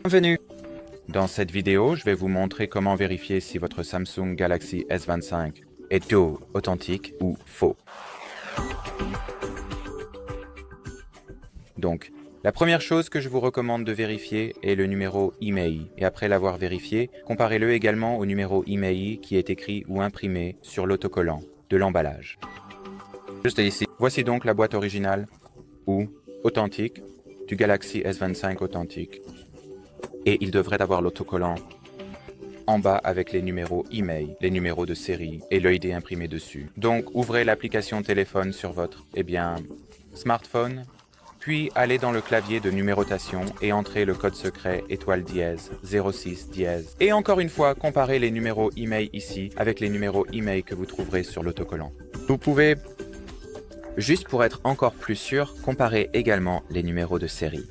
Bienvenue! Dans cette vidéo, je vais vous montrer comment vérifier si votre Samsung Galaxy S25 est authentique ou faux. Donc, la première chose que je vous recommande de vérifier est le numéro IMEI. Et après l'avoir vérifié, comparez-le également au numéro IMEI qui est écrit ou imprimé sur l'autocollant de l'emballage. Juste ici. Voici donc la boîte originale ou authentique du Galaxy S25 authentique. Et il devrait avoir l'autocollant en bas avec les numéros IMEI, les numéros de série et le ID imprimé dessus. Donc ouvrez l'application téléphone sur votre smartphone, puis allez dans le clavier de numérotation et entrez le code secret étoile dièse 06 dièse. Et encore une fois, comparez les numéros IMEI ici avec les numéros IMEI que vous trouverez sur l'autocollant. Vous pouvez, juste pour être encore plus sûr, comparer également les numéros de série.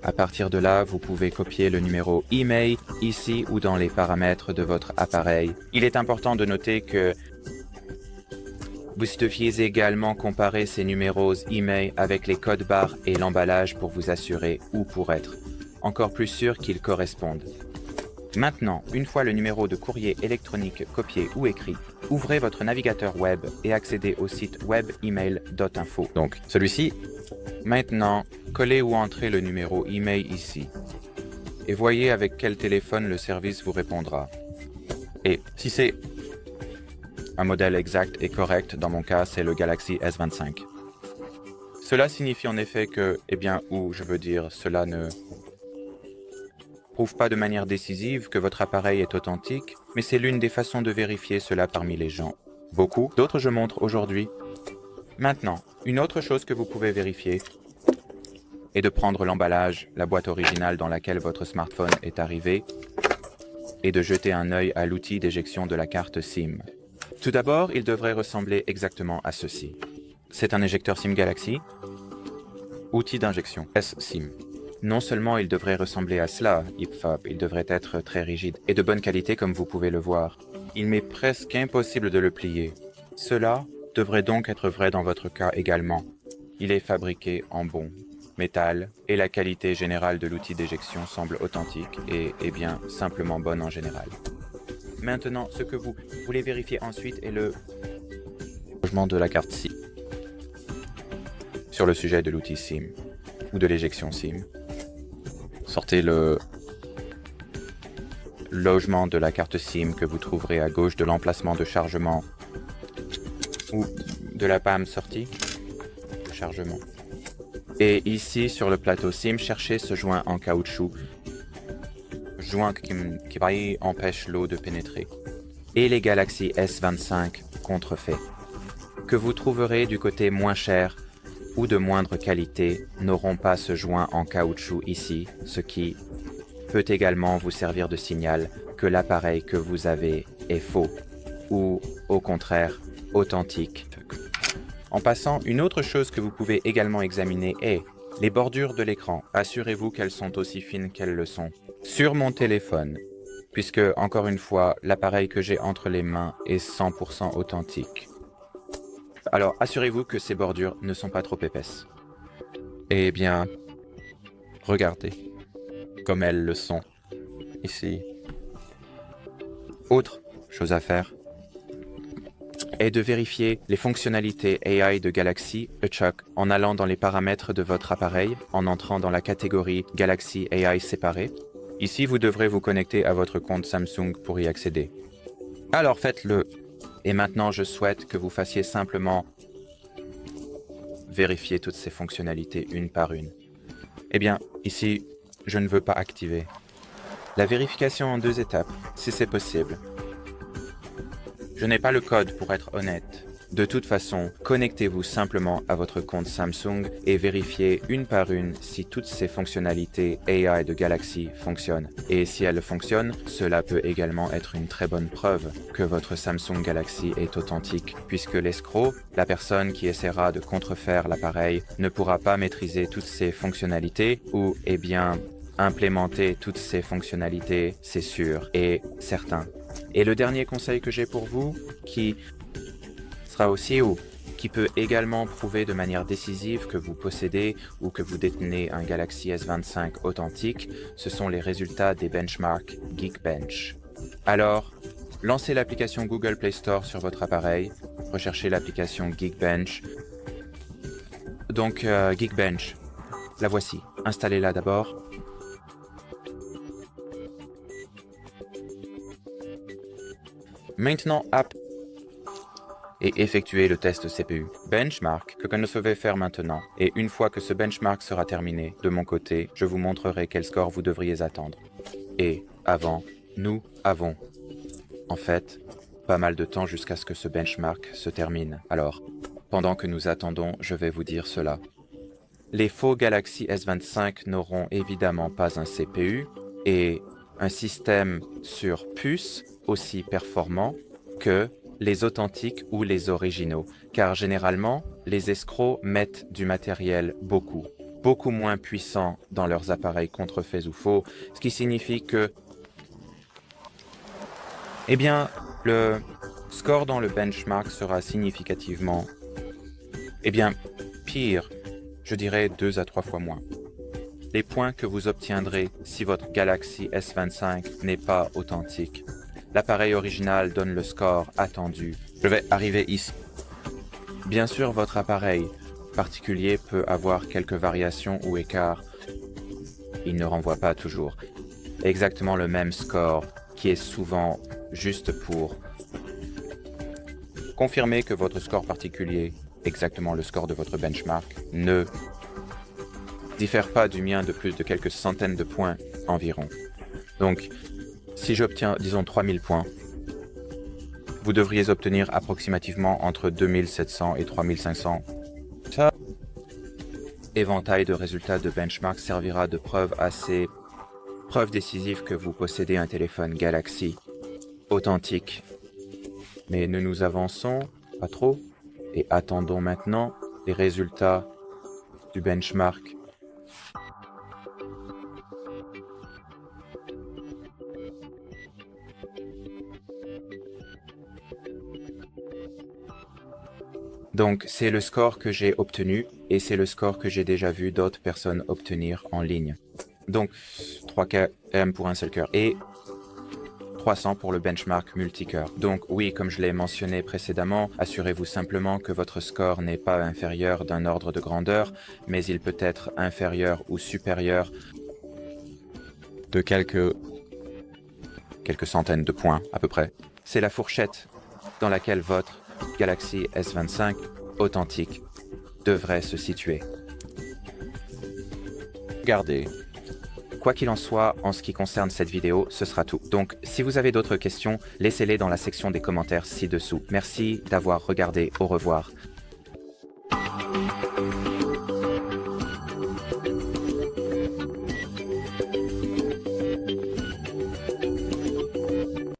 À partir de là, vous pouvez copier le numéro IMEI ici ou dans les paramètres de votre appareil. Il est important de noter que vous deviez également comparer ces numéros IMEI avec les codes barres et l'emballage pour vous assurer ou pour être encore plus sûr qu'ils correspondent. Maintenant, une fois le numéro de courrier électronique copié ou écrit, ouvrez votre navigateur web et accédez au site webemail.info. Donc, celui-ci. Maintenant, collez ou entrez le numéro IMEI ici. Et voyez avec quel téléphone le service vous répondra. Et si c'est un modèle exact et correct, dans mon cas, c'est le Galaxy S25. Cela signifie en effet que, cela ne prouve pas de manière décisive que votre appareil est authentique, mais c'est l'une des façons de vérifier cela parmi les gens. Beaucoup d'autres je montre aujourd'hui. Maintenant, une autre chose que vous pouvez vérifier est de prendre l'emballage, la boîte originale dans laquelle votre smartphone est arrivé, et de jeter un œil à l'outil d'éjection de la carte SIM. Tout d'abord, il devrait ressembler exactement à ceci. C'est un éjecteur SIM Galaxy, outil d'injection S-SIM. Non seulement il devrait ressembler à cela, il devrait être très rigide et de bonne qualité comme vous pouvez le voir. Il m'est presque impossible de le plier. Cela devrait donc être vrai dans votre cas également. Il est fabriqué en bon métal et la qualité générale de l'outil d'éjection semble authentique et simplement bonne en général. Maintenant, ce que vous voulez vérifier ensuite est le logement de la carte SIM. Sur le sujet de l'outil SIM ou de l'éjection SIM, sortez le logement de la carte SIM que vous trouverez à gauche de l'emplacement de chargement ou de la PAM sortie de chargement. Et ici, sur le plateau SIM, cherchez ce joint en caoutchouc, joint qui empêche l'eau de pénétrer. Et les Galaxy S25 contrefaits, que vous trouverez du côté moins cher ou de moindre qualité, n'auront pas ce joint en caoutchouc ici, ce qui peut également vous servir de signal que l'appareil que vous avez est faux, ou au contraire, authentique. En passant, une autre chose que vous pouvez également examiner est les bordures de l'écran. Assurez-vous qu'elles sont aussi fines qu'elles le sont sur mon téléphone, puisque, encore une fois, l'appareil que j'ai entre les mains est 100% authentique. Alors, assurez-vous que ces bordures ne sont pas trop épaisses. Eh bien, regardez comme elles le sont ici. Autre chose à faire est de vérifier les fonctionnalités AI de Galaxy Uncheck en allant dans les paramètres de votre appareil, en entrant dans la catégorie Galaxy AI séparée. Ici, vous devrez vous connecter à votre compte Samsung pour y accéder. Alors faites-le. Et maintenant, je souhaite que vous fassiez simplement vérifier toutes ces fonctionnalités une par une. Eh bien, ici, je ne veux pas activer la vérification en 2 étapes, si c'est possible. Je n'ai pas le code pour être honnête. De toute façon, connectez-vous simplement à votre compte Samsung et vérifiez une par une si toutes ces fonctionnalités AI de Galaxy fonctionnent. Et si elles fonctionnent, cela peut également être une très bonne preuve que votre Samsung Galaxy est authentique, puisque l'escroc, la personne qui essaiera de contrefaire l'appareil, ne pourra pas maîtriser toutes ces fonctionnalités ou, implémenter toutes ces fonctionnalités, c'est sûr et certain. Et le dernier conseil que j'ai pour vous, qui sera aussi qui peut également prouver de manière décisive que vous possédez ou que vous détenez un Galaxy S25 authentique, ce sont les résultats des benchmarks Geekbench. Alors, lancez l'application Google Play Store sur votre appareil, recherchez l'application Geekbench. Donc Geekbench, la voici, installez-la d'abord. Maintenant, app et effectuez le test CPU. Benchmark que vous devez faire maintenant. Et une fois que ce benchmark sera terminé, de mon côté, je vous montrerai quel score vous devriez attendre. Et avant, nous avons, en fait, pas mal de temps jusqu'à ce que ce benchmark se termine. Alors, pendant que nous attendons, je vais vous dire cela. Les faux Galaxy S25 n'auront évidemment pas un CPU et un système sur puce aussi performant que les authentiques ou les originaux, car généralement, les escrocs mettent du matériel beaucoup moins puissant dans leurs appareils contrefaits ou faux, ce qui signifie que, eh bien, le score dans le benchmark sera significativement, pire, je dirais 2 à 3 fois moins. Les points que vous obtiendrez si votre Galaxy S25 n'est pas authentique. L'appareil original donne le score attendu. Je vais arriver ici. Bien sûr, votre appareil particulier peut avoir quelques variations ou écarts. Il ne renvoie pas toujours exactement le même score, qui est souvent juste pour confirmer que votre score particulier, exactement le score de votre benchmark, ne diffère pas du mien de plus de quelques centaines de points environ. Donc, si j'obtiens, disons, 3000 points, vous devriez obtenir approximativement entre 2700 et 3500. Ça, éventail de résultats de benchmark servira de preuve décisive que vous possédez un téléphone Galaxy authentique. Mais nous avançons pas trop et attendons maintenant les résultats du benchmark. Donc, c'est le score que j'ai obtenu et c'est le score que j'ai déjà vu d'autres personnes obtenir en ligne. Donc, 3 km pour un seul cœur et 300 pour le benchmark multicœur. Donc oui, comme je l'ai mentionné précédemment, assurez-vous simplement que votre score n'est pas inférieur d'un ordre de grandeur, mais il peut être inférieur ou supérieur de quelques centaines de points à peu près. C'est la fourchette dans laquelle votre Galaxy S25 authentique devrait se situer. Regardez. Quoi qu'il en soit, en ce qui concerne cette vidéo, ce sera tout. Donc, si vous avez d'autres questions, laissez-les dans la section des commentaires ci-dessous. Merci d'avoir regardé. Au revoir.